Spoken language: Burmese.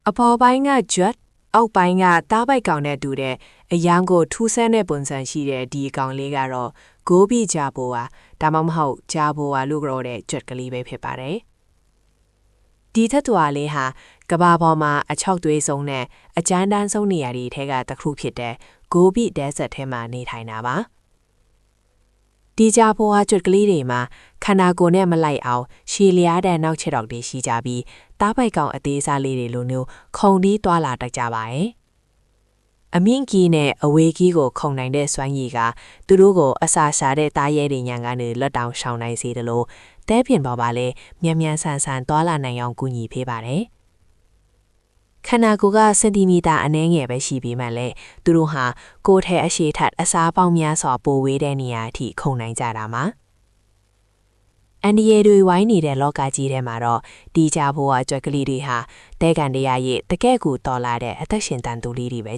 အပေါ်ပိုင်းကဂျွတ်အောက်ပိုင်းကတားပိုက်ကောင်နဲ့တူတဲ့အရန်ကိုထူးဆန်းတဲ့ပုံစံရှိတဲ့ဒီအကောင်လေးကတော့ဂိုးပြီးကြပိုးပါဒါမှမဟုတ်ကြပိုးပါလို့ပြောတဲ့ဂျွတ်ကလေးပဲဖြစ်ပါတယ်ဒီထက်တူအားလေးဟာကဘာပေါ်မှာအချောက်သွေးဆုံးနဲ့အကျန်းတန်းဆုံးနေရာတွေထဲကတစ်ခုဖြစ်တဲ့ဂိုးပြီးဒဲဆက်ထဲမှာနေထိုင်တာပါဒီကြပိုးဟာဂျွတ်ကလေးတွေမှာခန္ဓာကိုယ်နဲ့မလိုက်အောင်ရှည်လျားတဲ့နောက်ချက်တော်တွေရှိကြပြီးတားပိုက်ကောင်အသေးစားလေးတွေလိုမျိုးခုံတီးသွားလာတတ်ကြပါတယ်အမြင့်ကြီးနဲ့အဝေးကြီးကိုခုံနိုင်တဲ့စွမ်းရည်ကသူတို့ကိုအစာရှာတဲ့သားရဲတွေညံကနေလွတ်တောင်ရှောင်နိုင်စေတယ်လို့တဲပြင်ပေါ်ပါလဲမြန်မြန်ဆန်ဆန်သွားလာနိုင်အောင်ကူညီပေးပါတယ်ခန္ဓာကိုယ်ကစင်တီမီတာအနည်းငယ်ပဲရှိပြီးမှလည်းသူတို့ဟာကိုယ်ထဲအရှိထက်အစားပေါင်းများစွာပိုဝေးတဲ့နေရာအထိခုံနိုင်ကြတာမှာအန်ဒီယေတွေဝိုင်းနေတဲ့လောကကြီးထဲမှာတော့ဒီကြဖို့အကြွက်ကလေးတွေဟာတဲကန်တရားရဲ့တကယ့်ကိုတော်လာတဲ့အသက်ရှင်တန်သူလေးတွေပဲ